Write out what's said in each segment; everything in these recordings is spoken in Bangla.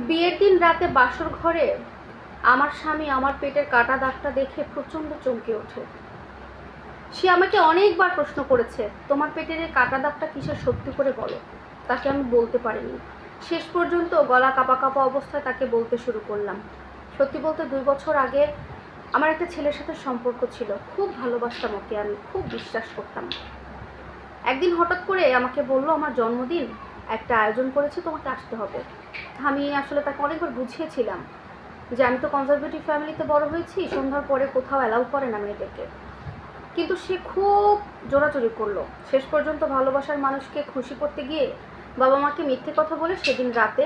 বিয়ের দিন রাতে বাসর ঘরে আমার স্বামী আমার পেটের কাটা দাগটা দেখে প্রচণ্ড চমকে ওঠে। সে আমাকে অনেকবার প্রশ্ন করেছে, তোমার পেটের এই কাটা দাগটা কিসের, সত্যি করে বলো। তাকে আমি বলতে পারিনি। শেষ পর্যন্ত গলা কাঁপা কাঁপা অবস্থায় তাকে বলতে শুরু করলাম। সত্যি বলতে 2 বছর আগে আমার একটা ছেলের সাথে সম্পর্ক ছিল। খুব ভালোবাসতাম ওকে, আমি খুব বিশ্বাস করতাম। একদিন হঠাৎ করে আমাকে বললো, আমার জন্মদিন, একটা আয়োজন করেছি, তোমাকে আসতে হবে। আমি আসলে তাকে অনেকবার বুঝিয়েছিলাম যে আমি তো কনজারভেটিভ ফ্যামিলিতে বড় হয়েছি, সন্ধ্যার পরে কোথাও অ্যালাউ করে না মেয়েদেরকে। কিন্তু সে খুব জোরাজোরি করলো। শেষ পর্যন্ত ভালোবাসার মানুষকে খুশি করতে গিয়ে বাবা মাকে মিথ্যে কথা বলে সেদিন রাতে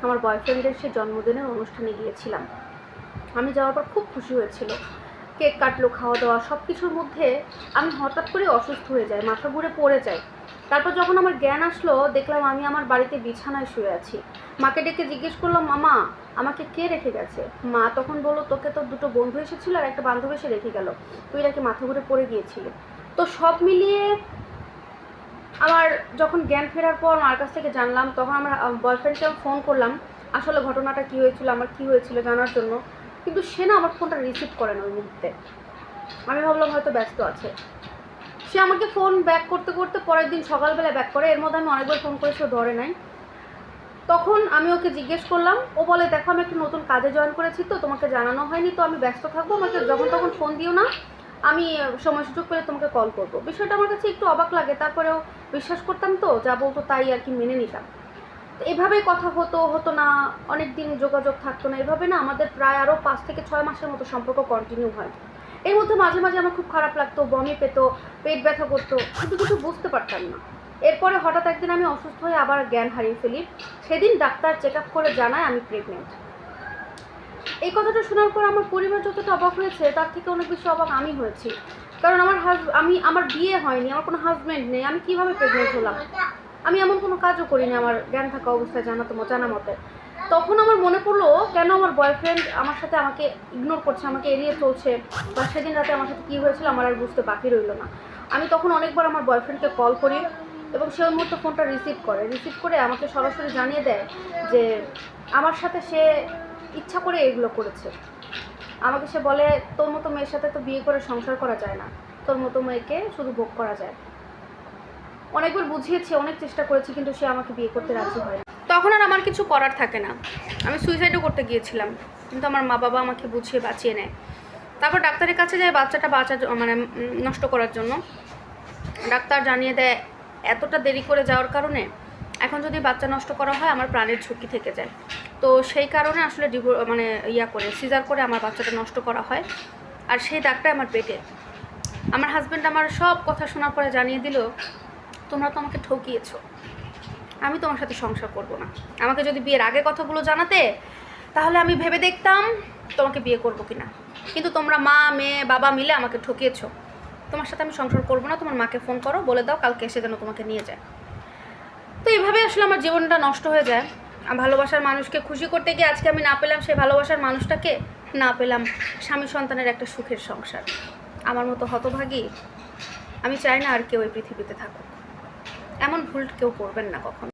আমার বয়ফ্রেন্ডের সে জন্মদিনের অনুষ্ঠানে গিয়েছিলাম। আমি যাওয়ার পর খুব খুশি হয়েছিল, কেক কাটলো, খাওয়া দাওয়া সব কিছুর মধ্যে আমি হঠাৎ করে অসুস্থ হয়ে যাই, মাথা ঘুরে পড়ে যাই। তারপর যখন আমার জ্ঞান আসলো, দেখলাম আমি আমার বাড়িতে বিছানায় শুয়ে আছি। মাকে ডেকে জিজ্ঞেস করলাম, মামা আমাকে কে রেখে গেছে? মা তখন বললো, তোকে তো 2টো বন্ধু এসেছিল আর একটা বান্ধবী এসে রেখে গেল, তুই নাকি মাথা ঘুরে পড়ে গিয়েছিলি। তো সব মিলিয়ে আমার যখন জ্ঞান ফেরার পর মার কাছ থেকে জানলাম, তখন আমার বয়ফ্রেন্ডকে ফোন করলাম আসলে ঘটনাটা কী হয়েছিল, আমার কী হয়েছিল জানার জন্য। কিন্তু সে না আমার ফোনটা রিসিভ করে না ওই মুহূর্তে। আমি ভাবলাম হয়তো ব্যস্ত আছে। সে আমাকে ফোন ব্যাক করতে করতে পরের দিন সকালবেলা ব্যাক করে। এর মধ্যে আমি অনেকবার ফোন করেছি, ও ধরে নাই। তখন আমি ওকে জিজ্ঞেস করলাম, ও বলে, দেখো আমি একটা নতুন কাজে জয়েন করেছি, তো তোমাকে জানানো হয়নি, তো আমি ব্যস্ত থাকবো, আমাকে যখন তখন ফোন দিও না, আমি সময় সুযোগ পেলে তোমাকে কল করবো। বিষয়টা আমার কাছে একটু অবাক লাগে, তারপরেও বিশ্বাস করতাম, তো যা বলতো তাই আর কি মেনে নিতাম। তো এভাবেই কথা হতো না, অনেক দিন যোগাযোগ থাকতো না। এভাবে না আমাদের প্রায় আরও 5 থেকে 6 মাসের মতো সম্পর্ক কন্টিনিউ হয়। এর মধ্যে মাঝে মাঝে আমার খুব খারাপ লাগতো, বমি পেতো, পেট ব্যথা করতো, কিন্তু কিছু বুঝতে পারতাম না। এরপরে হঠাৎ একদিন আমি অসুস্থ হয়ে আবার জ্ঞান হারিয়ে ফেলি। সেদিন ডাক্তার চেক আপ করে জানায় আমি প্রেগনেন্ট। এই কথাটা শোনার পর আমার পরিবার যতটা অবাক হয়েছে, তার থেকে অনেক বেশি অবাক আমি হয়েছি। কারণ আমার বিয়ে হয়নি, আমার কোনো হাজব্যান্ড নেই, আমি কীভাবে প্রেগনেন্ট হলাম? আমি এমন কোনো কাজও করিনি আমার জ্ঞান থাকা অবস্থায়, জানা মতে। তখন আমার মনে পড়লো, কেন আমার বয়ফ্রেন্ড আমার সাথে আমাকে ইগনোর করছে, আমাকে এড়িয়ে চলছে, বা সেদিন রাতে আমার সাথে কী হয়েছিল আমার আর বুঝতে বাকি রইল না। আমি তখন অনেকবার আমার বয়ফ্রেন্ডকে কল করি এবং সে ওই মুহূর্তে ফোনটা রিসিভ করে আমাকে সরাসরি জানিয়ে দেয় যে আমার সাথে সে ইচ্ছা করে এগুলো করেছে। আমাকে সে বলে, তোর মতো মেয়ের সাথে তো বিয়ে করে সংসার করা যায় না, তোর মতো মেয়েকে শুধু ভোগ করা যায়। অনেকবার বুঝিয়েছি, অনেক চেষ্টা করেছি, কিন্তু সে আমাকে বিয়ে করতে রাজি হয় না। তখন আর আমার কিছু করার থাকে না, আমি সুইসাইডও করতে গিয়েছিলাম, কিন্তু আমার মা বাবা আমাকে বুঝিয়ে বাঁচিয়ে নেয়। তারপর ডাক্তারের কাছে যায় বাচ্চাটা নষ্ট করার জন্য। ডাক্তার জানিয়ে দেয় এতটা দেরি করে যাওয়ার কারণে এখন যদি বাচ্চা নষ্ট করা হয় আমার প্রাণের ঝুঁকি থেকে যায়। তো সেই কারণে আসলে সিজার করে আমার বাচ্চাটা নষ্ট করা হয়। আর সেই দাগটা আমার পেটে। আমার হাজব্যান্ড আমার সব কথা শোনার পরে জানিয়ে দিল, তোমরা তো আমাকে ঠকিয়েছো, আমি তোমার সাথে সংসার করব না। আমাকে যদি বিয়ের আগে কথাগুলো জানাতে, তাহলে আমি ভেবে দেখতাম তোমাকে বিয়ে করবো কিনা। কিন্তু তোমরা মা মেয়ে বাবা মিলে আমাকে ঠকিয়েছো, তোমার সাথে আমি সংসার করবো না। তোমার মাকে ফোন করো, বলে দাও কালকে এসে যেন তোমাকে নিয়ে যায়। তো এইভাবে আসলে আমার জীবনটা নষ্ট হয়ে যায়। ভালোবাসার মানুষকে খুশি করতে গিয়ে আজকে আমি না পেলাম সেই ভালোবাসার মানুষটাকে, না পেলাম স্বামী সন্তানের একটা সুখের সংসার। আমার মতো হতভাগী আমি চাই না আর কেউ এই পৃথিবীতে থাকুক। এমন ভুল কেউ করবেন না কখনো।